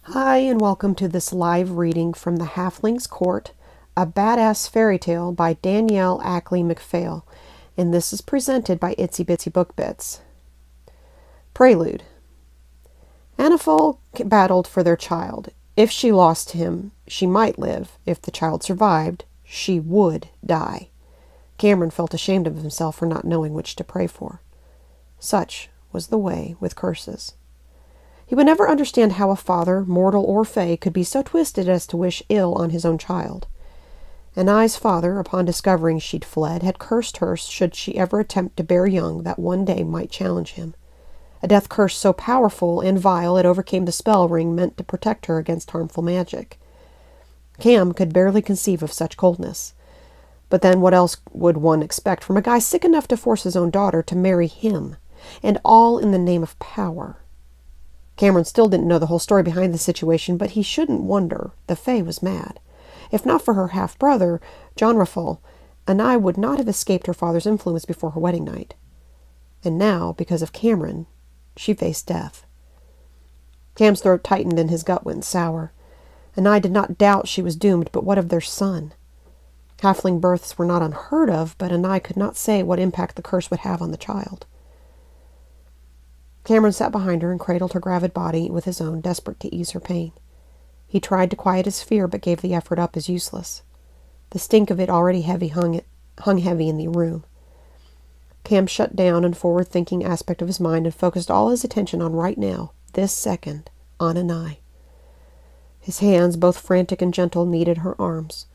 Hi, and welcome to this live reading from the Halfling's Court, a badass fairy tale by Danielle Ackley-McPhail, and this is presented by Itsy Bitsy Book Bits. Prelude. Anafal battled for their child. If she lost him, she might live. If the child survived, she would die. Cameron felt ashamed of himself for not knowing which to pray for. Such was the way with curses. He would never understand how a father, mortal or fey, could be so twisted as to wish ill on his own child. Anai's father, upon discovering she'd fled, had cursed her should she ever attempt to bear young that one day might challenge him. A death curse so powerful and vile it overcame the spell ring meant to protect her against harmful magic. Cam could barely conceive of such coldness. But then what else would one expect from a guy sick enough to force his own daughter to marry him, and all in the name of power? Cameron still didn't know the whole story behind the situation, but he shouldn't wonder. The Fae was mad. If not for her half-brother, Jonrafal, Anai would not have escaped her father's influence before her wedding night. And now, because of Cameron, she faced death. Cam's throat tightened and his gut went sour. Anai did not doubt she was doomed, but what of their son? Halfling births were not unheard of, but Anai could not say what impact the curse would have on the child. Cameron sat behind her and cradled her gravid body with his own, desperate to ease her pain. He tried to quiet his fear, but gave the effort up as useless. The stink of it already hung heavy in the room. Cam shut down and forward-thinking aspect of his mind and focused all his attention on right now, this second, on Anai. His hands, both frantic and gentle, kneaded her arms.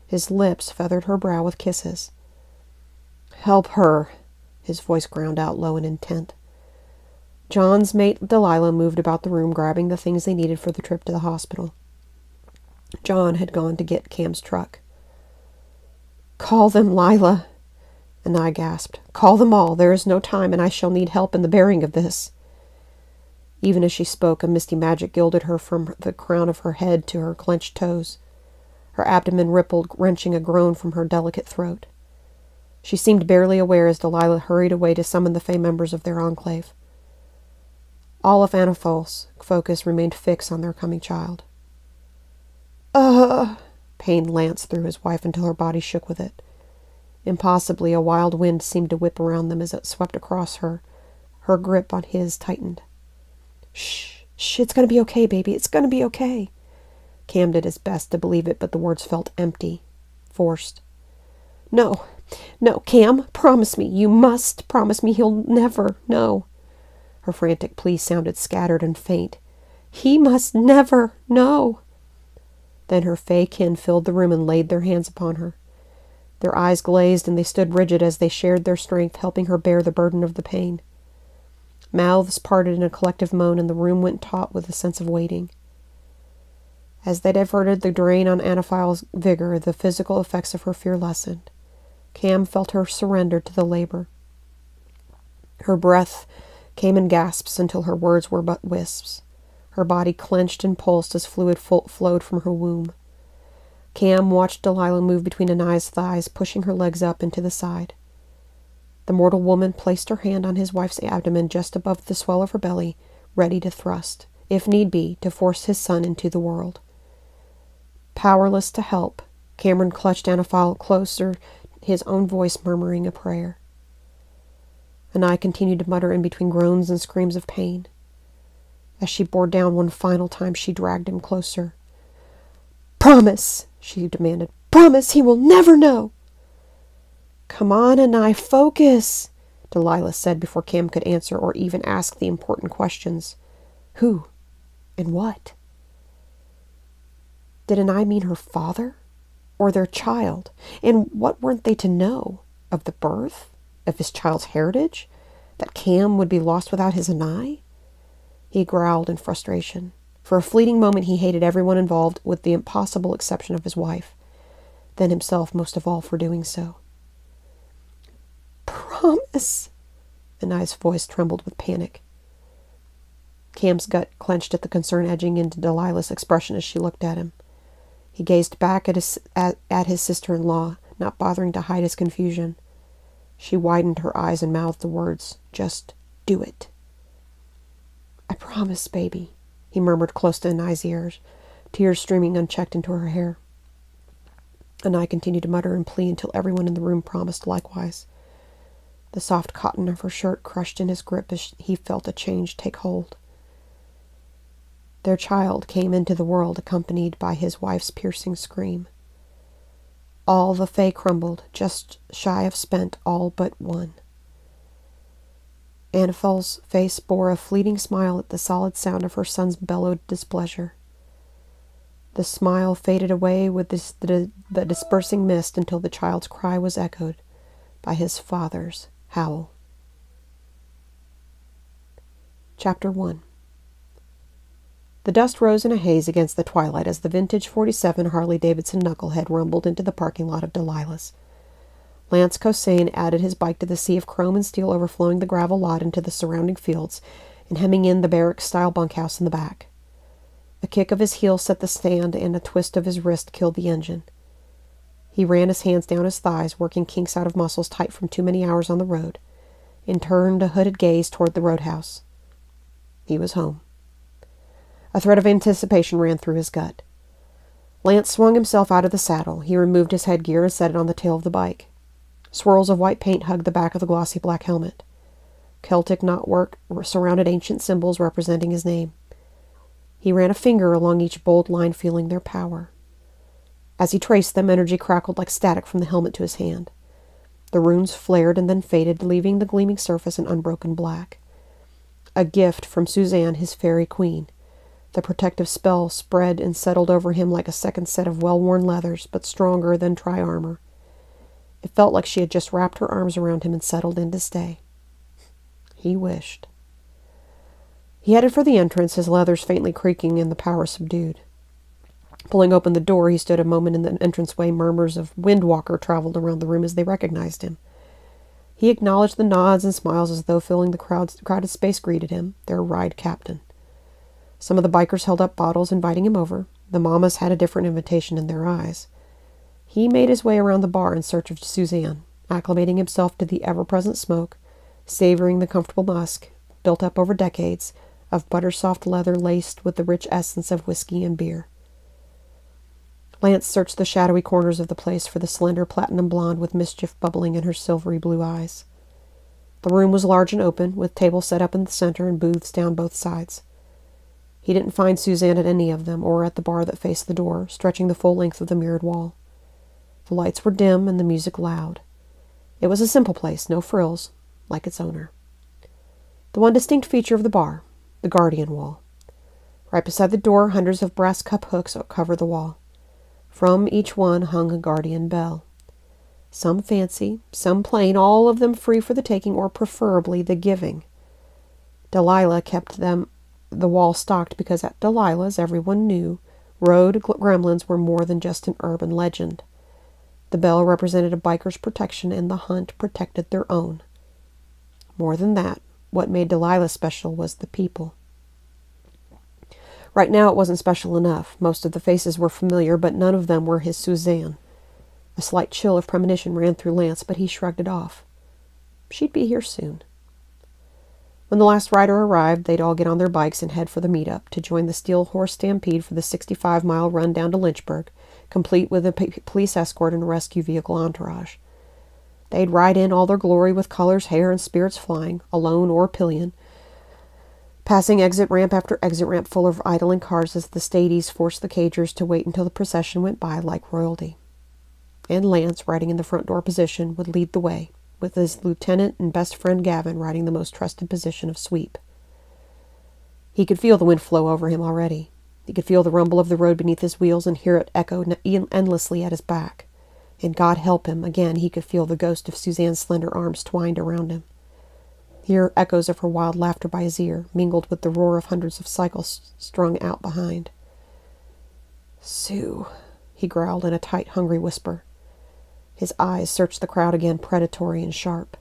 His lips feathered her brow with kisses. "Help her," his voice ground out low and intent. John's mate, Delilah, moved about the room, grabbing the things they needed for the trip to the hospital. John had gone to get Cam's truck. "Call them, Lila," Anai gasped. "Call them all. There is no time, and I shall need help in the bearing of this." Even as she spoke, a misty magic gilded her from the crown of her head to her clenched toes. Her abdomen rippled, wrenching a groan from her delicate throat. She seemed barely aware as Delilah hurried away to summon the Fey members of their enclave. All of Anafal's focus remained fixed on their coming child. Pain lanced through his wife until her body shook with it. Impossibly, a wild wind seemed to whip around them as it swept across her. Her grip on his tightened. Shh, it's gonna be okay, baby. It's gonna be okay." Cam did his best to believe it, but the words felt empty, forced. No, Cam, promise me. You must promise me he'll never know." Her frantic plea sounded scattered and faint. "He must never know." Then her Fey kin filled the room and laid their hands upon her. Their eyes glazed and they stood rigid as they shared their strength, helping her bear the burden of the pain. Mouths parted in a collective moan, and the room went taut with a sense of waiting. As they diverted the drain on Anafal's vigor, the physical effects of her fear lessened. Cam felt her surrender to the labor. Her breath came in gasps until her words were but wisps. Her body clenched and pulsed as fluid flowed from her womb. Cam watched Delilah move between Anai's thighs, pushing her legs up and to the side. The mortal woman placed her hand on his wife's abdomen just above the swell of her belly, ready to thrust, if need be, to force his son into the world. Powerless to help, Cameron clutched Anafal closer, his own voice murmuring a prayer. Anai continued to mutter in between groans and screams of pain. As she bore down one final time, she dragged him closer. "Promise," she demanded. "Promise he will never know." "Come on, Anai, focus," Delilah said before Cam could answer or even ask the important questions. Who and what? Did Anai mean her father or their child? And what weren't they to know? Of the birth? Of his child's heritage? That Cam would be lost without his Anai? He growled in frustration. For a fleeting moment he hated everyone involved, with the impossible exception of his wife, then himself most of all for doing so. "Promise!" Anai's voice trembled with panic. Cam's gut clenched at the concern edging into Delilah's expression as she looked at him. He gazed back at his sister-in-law, not bothering to hide his confusion. She widened her eyes and mouthed the words, "Just do it." "I promise, baby," he murmured close to Anai's ears, tears streaming unchecked into her hair. Anai continued to mutter and plead until everyone in the room promised likewise. The soft cotton of her shirt crushed in his grip as he felt a change take hold. Their child came into the world accompanied by his wife's piercing scream. All the Fae crumbled, just shy of spent, all but one. Anaphel's face bore a fleeting smile at the solid sound of her son's bellowed displeasure. The smile faded away with the dispersing mist until the child's cry was echoed by his father's howl. Chapter 1. The dust rose in a haze against the twilight as the vintage 47 Harley-Davidson knucklehead rumbled into the parking lot of Delilah's. Lance Cossain added his bike to the sea of chrome and steel overflowing the gravel lot into the surrounding fields and hemming in the barrack-style bunkhouse in the back. A kick of his heel set the stand and a twist of his wrist killed the engine. He ran his hands down his thighs, working kinks out of muscles tight from too many hours on the road, and turned a hooded gaze toward the roadhouse. He was home. A thread of anticipation ran through his gut. Lance swung himself out of the saddle. He removed his headgear and set it on the tail of the bike. Swirls of white paint hugged the back of the glossy black helmet. Celtic knotwork surrounded ancient symbols representing his name. He ran a finger along each bold line, feeling their power. As he traced them, energy crackled like static from the helmet to his hand. The runes flared and then faded, leaving the gleaming surface in unbroken black. A gift from Suzanne, his fairy queen. The protective spell spread and settled over him like a second set of well-worn leathers, but stronger than tri-armor. It felt like she had just wrapped her arms around him and settled in to stay. He wished. He headed for the entrance, his leathers faintly creaking and the power subdued. Pulling open the door, he stood a moment in the entranceway. Murmurs of Windwalker traveled around the room as they recognized him. He acknowledged the nods and smiles as though filling the crowded space greeted him, their ride captain. Some of the bikers held up bottles, inviting him over. The mamas had a different invitation in their eyes. He made his way around the bar in search of Suzanne, acclimating himself to the ever-present smoke, savoring the comfortable musk, built up over decades, of butter-soft leather laced with the rich essence of whiskey and beer. Lance searched the shadowy corners of the place for the slender platinum blonde with mischief bubbling in her silvery blue eyes. The room was large and open, with tables set up in the center and booths down both sides. He didn't find Suzanne at any of them, or at the bar that faced the door, stretching the full length of the mirrored wall. The lights were dim and the music loud. It was a simple place, no frills, like its owner. The one distinct feature of the bar, the guardian wall. Right beside the door, hundreds of brass cup hooks covered the wall. From each one hung a guardian bell. Some fancy, some plain, all of them free for the taking, or preferably the giving. Delilah kept the wall stocked because at Delilah's, everyone knew, road gremlins were more than just an urban legend. The bell represented a biker's protection, and the hunt protected their own. More than that, what made Delilah special was the people. Right now it wasn't special enough. Most of the faces were familiar, but none of them were his Suzanne. A slight chill of premonition ran through Lance, but he shrugged it off. She'd be here soon. When the last rider arrived, they'd all get on their bikes and head for the meetup to join the Steel Horse Stampede for the 65-mile run down to Lynchburg, complete with a police escort and a rescue vehicle entourage. They'd ride in all their glory with colors, hair, and spirits flying, alone or pillion, passing exit ramp after exit ramp full of idling cars as the stadies forced the cagers to wait until the procession went by like royalty. And Lance, riding in the front door position, would lead the way, with his lieutenant and best friend Gavin riding the most trusted position of sweep. He could feel the wind flow over him already. He could feel the rumble of the road beneath his wheels and hear it echo endlessly at his back. And God help him, again he could feel the ghost of Suzanne's slender arms twined around him. Hear echoes of her wild laughter by his ear, mingled with the roar of hundreds of cycles strung out behind. "Sue," he growled in a tight, hungry whisper. His eyes searched the crowd again, predatory and sharp.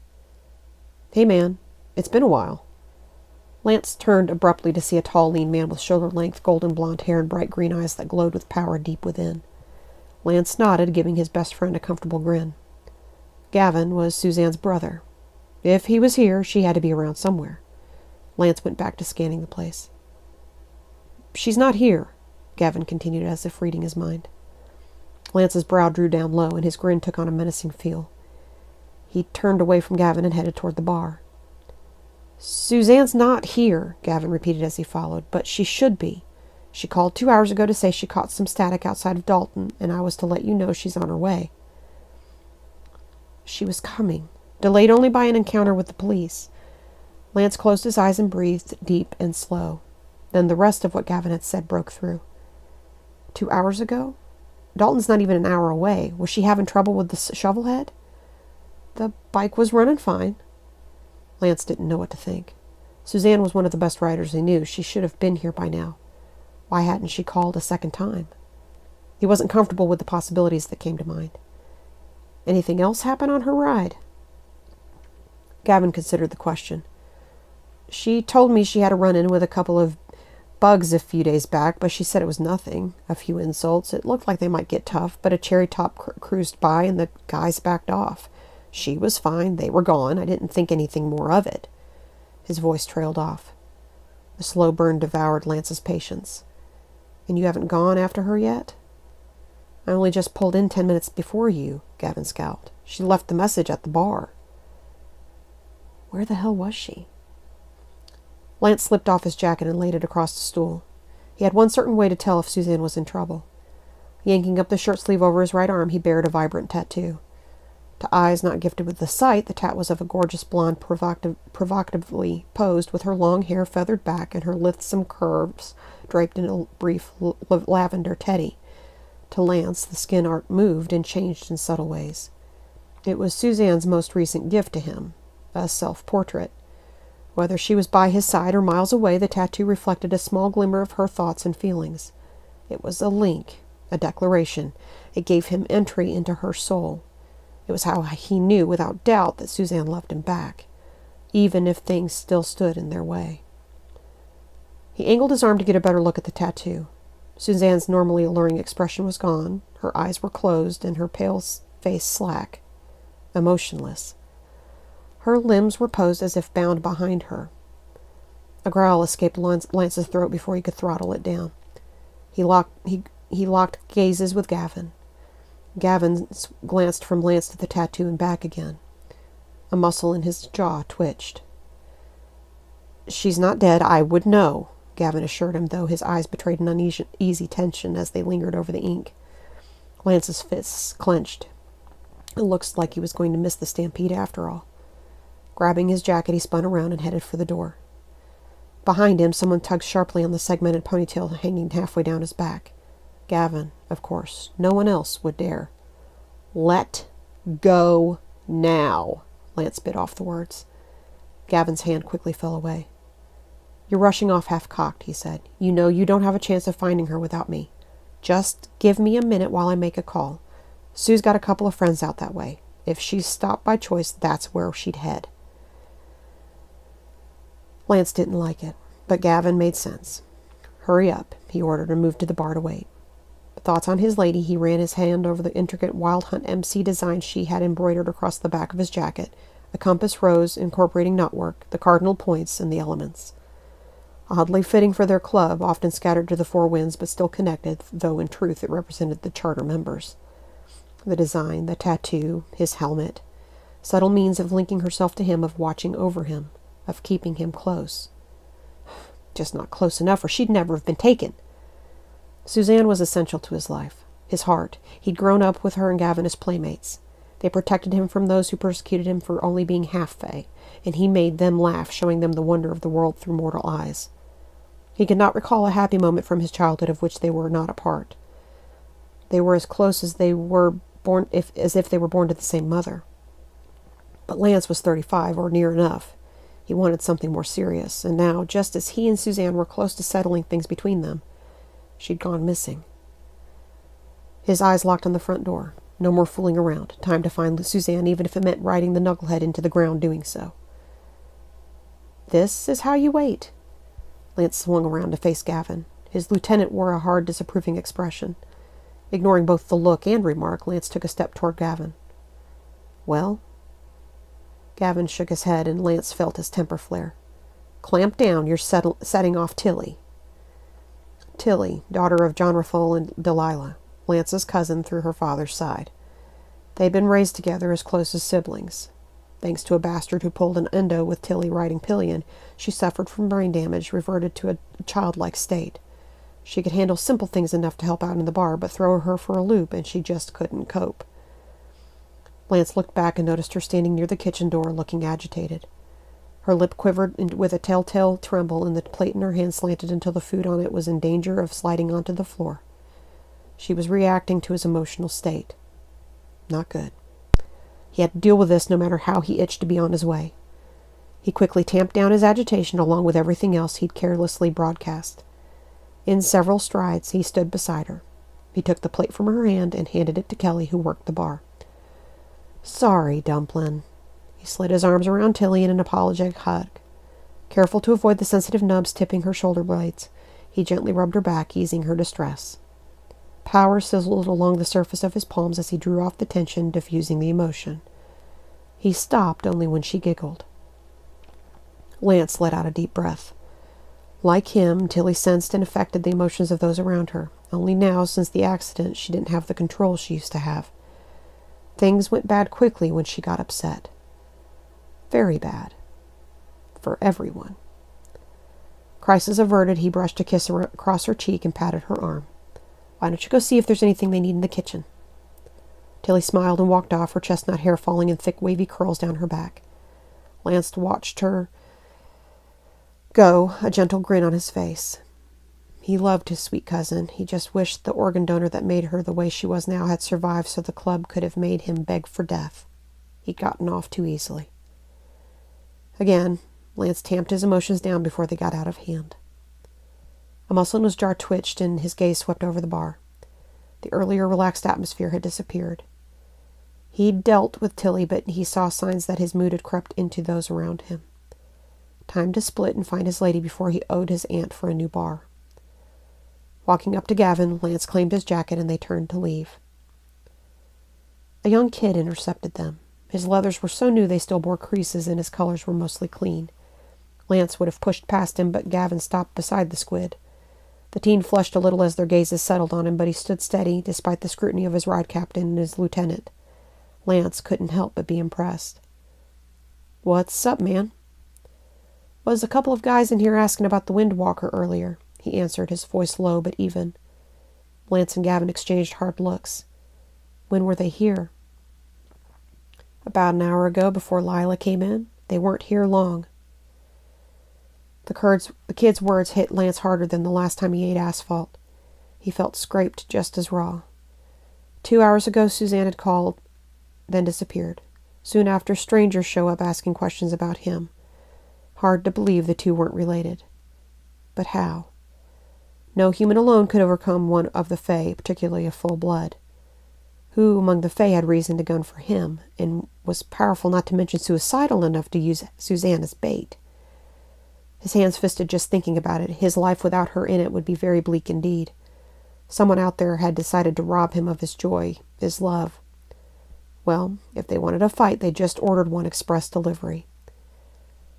"Hey, man, it's been a while." Lance turned abruptly to see a tall, lean man with shoulder-length, golden blonde hair and bright green eyes that glowed with power deep within. Lance nodded, giving his best friend a comfortable grin. Gavin was Suzanne's brother. If he was here, she had to be around somewhere. Lance went back to scanning the place. She's not here, Gavin continued as if reading his mind. Lance's brow drew down low, and his grin took on a menacing feel. He turned away from Gavin and headed toward the bar. Suzanne's not here, Gavin repeated as he followed, but she should be. She called 2 hours ago to say she caught some static outside of Dalton, and I was to let you know she's on her way. She was coming, delayed only by an encounter with the police. Lance closed his eyes and breathed deep and slow. Then the rest of what Gavin had said broke through. 2 hours ago? Dalton's not even an hour away. Was she having trouble with the shovelhead? The bike was running fine. Lance didn't know what to think. Suzanne was one of the best riders he knew. She should have been here by now. Why hadn't she called a second time? He wasn't comfortable with the possibilities that came to mind. Anything else happen on her ride? Gavin considered the question. She told me she had a run-in with a couple of bugs a few days back, but she said it was nothing. A few insults. It looked like they might get tough, but a cherry top cruised by and the guys backed off. She was fine. They were gone. I didn't think anything more of it. His voice trailed off. A slow burn devoured Lance's patience. And you haven't gone after her yet? I only just pulled in 10 minutes before you, Gavin scowled. She left the message at the bar. Where the hell was she? Lance slipped off his jacket and laid it across the stool. He had one certain way to tell if Suzanne was in trouble. Yanking up the shirt sleeve over his right arm, he bared a vibrant tattoo. To eyes not gifted with the sight, the tat was of a gorgeous blonde provocatively posed, with her long hair feathered back and her lithesome curves draped in a brief lavender teddy. To Lance, the skin art moved and changed in subtle ways. It was Suzanne's most recent gift to him, a self-portrait. Whether she was by his side or miles away, the tattoo reflected a small glimmer of her thoughts and feelings. It was a link, a declaration. It gave him entry into her soul. It was how he knew without doubt that Suzanne loved him back, even if things still stood in their way. He angled his arm to get a better look at the tattoo. Suzanne's normally alluring expression was gone. Her eyes were closed and her pale face slack, emotionless. Her limbs were posed as if bound behind her. A growl escaped Lance's throat before he could throttle it down. He locked gazes with Gavin. Gavin glanced from Lance to the tattoo and back again. A muscle in his jaw twitched. She's not dead, I would know, Gavin assured him, though his eyes betrayed an uneasy tension as they lingered over the ink. Lance's fists clenched. It looked like he was going to miss the stampede after all. Grabbing his jacket, he spun around and headed for the door. Behind him, someone tugged sharply on the segmented ponytail hanging halfway down his back. Gavin, of course. No one else would dare. Let go now, Lance bit off the words. Gavin's hand quickly fell away. You're rushing off half-cocked, he said. You know you don't have a chance of finding her without me. Just give me a minute while I make a call. Sue's got a couple of friends out that way. If she's stopped by choice, that's where she'd head. Lance didn't like it, but Gavin made sense. Hurry up, he ordered, and moved to the bar to wait. Thoughts on his lady, he ran his hand over the intricate Wild Hunt MC design she had embroidered across the back of his jacket, a compass rose incorporating knotwork, the cardinal points, and the elements. Oddly fitting for their club, often scattered to the four winds but still connected, though in truth it represented the charter members. The design, the tattoo, his helmet, subtle means of linking herself to him, of watching over him, of keeping him close. Just not close enough, or she'd never have been taken. Suzanne was essential to his life, his heart. He'd grown up with her and Gavin as playmates. They protected him from those who persecuted him for only being half-fey, and he made them laugh, showing them the wonder of the world through mortal eyes. He could not recall a happy moment from his childhood of which they were not a part. They were as close as they were born, as if they were born to the same mother. But Lance was 35, or near enough. He wanted something more serious, and now, just as he and Suzanne were close to settling things between them, she'd gone missing. His eyes locked on the front door. No more fooling around. Time to find Suzanne, even if it meant riding the knucklehead into the ground doing so. This is how you wait. Lance swung around to face Gavin. His lieutenant wore a hard, disapproving expression. Ignoring both the look and remark, Lance took a step toward Gavin. Well? Gavin shook his head, and Lance felt his temper flare. Clamp down. You're setting off Tilly. Tilly, daughter of John Rathole and Delilah, Lance's cousin through her father's side. They had been raised together as close as siblings. Thanks to a bastard who pulled an endo with Tilly riding pillion, she suffered from brain damage, reverted to a childlike state. She could handle simple things enough to help out in the bar, but throw her for a loop, and she just couldn't cope. Lance looked back and noticed her standing near the kitchen door, looking agitated. Her lip quivered with a telltale tremble, and the plate in her hand slanted until the food on it was in danger of sliding onto the floor. She was reacting to his emotional state. Not good. He had to deal with this no matter how he itched to be on his way. He quickly tamped down his agitation along with everything else he'd carelessly broadcast. In several strides, he stood beside her. He took the plate from her hand and handed it to Kelly, who worked the bar. "Sorry, Dumplin'." He slid his arms around Tilly in an apologetic hug. Careful to avoid the sensitive nubs tipping her shoulder blades, he gently rubbed her back, easing her distress. Power sizzled along the surface of his palms as he drew off the tension, diffusing the emotion. He stopped only when she giggled. Lance let out a deep breath. Like him, Tilly sensed and affected the emotions of those around her. Only now, since the accident, she didn't have the control she used to have. Things went bad quickly when she got upset. Very bad. For everyone. Crisis averted, he brushed a kiss across her cheek and patted her arm. "Why don't you go see if there's anything they need in the kitchen?" Tilly smiled and walked off, her chestnut hair falling in thick wavy curls down her back. Lance watched her go, a gentle grin on his face. He loved his sweet cousin. He just wished the organ donor that made her the way she was now had survived so the club could have made him beg for death. He'd gotten off too easily. Again, Lance tamped his emotions down before they got out of hand. A muscle in his jaw twitched and his gaze swept over the bar. The earlier relaxed atmosphere had disappeared. He'd dealt with Tilly, but he saw signs that his mood had crept into those around him. Time to split and find his lady before he owed his aunt for a new bar. Walking up to Gavin, Lance claimed his jacket and they turned to leave. A young kid intercepted them. His leathers were so new they still bore creases and his colors were mostly clean. Lance would have pushed past him, but Gavin stopped beside the squid. The teen flushed a little as their gazes settled on him, but he stood steady despite the scrutiny of his ride captain and his lieutenant. Lance couldn't help but be impressed. "What's up, man?" "Was a couple of guys in here asking about the Windwalker earlier," he answered, his voice low but even. Lance and Gavin exchanged hard looks. "When were they here?" "About an hour ago, before Lila came in. They weren't here long." The kid's words hit Lance harder than the last time he ate asphalt. He felt scraped just as raw. 2 hours ago, Suzanne had called, then disappeared. Soon after, strangers show up asking questions about him. Hard to believe the two weren't related. But how? No human alone could overcome one of the Fae, particularly a full blood. Who among the Fae had reason to gun for him, and was powerful, not to mention suicidal enough to use Suzanne as bait? His hands fisted just thinking about it. His life without her in it would be very bleak indeed. Someone out there had decided to rob him of his joy, his love. Well, if they wanted a fight, they just ordered one express delivery.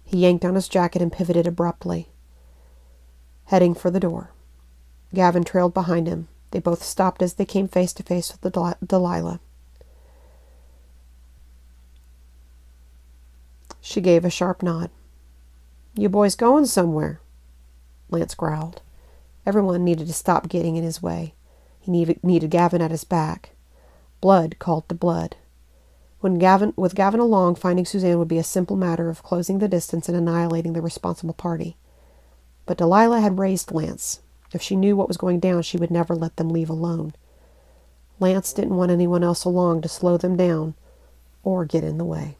He yanked on his jacket and pivoted abruptly, heading for the door. Gavin trailed behind him. They both stopped as they came face to face with Delilah. She gave a sharp nod. "You boys going somewhere?" Lance growled. Everyone needed to stop getting in his way. He needed Gavin at his back. Blood called to blood. With Gavin along, finding Suzanne would be a simple matter of closing the distance and annihilating the responsible party. But Delilah had raised Lance. If she knew what was going down, she would never let them leave alone. Lance didn't want anyone else along to slow them down or get in the way.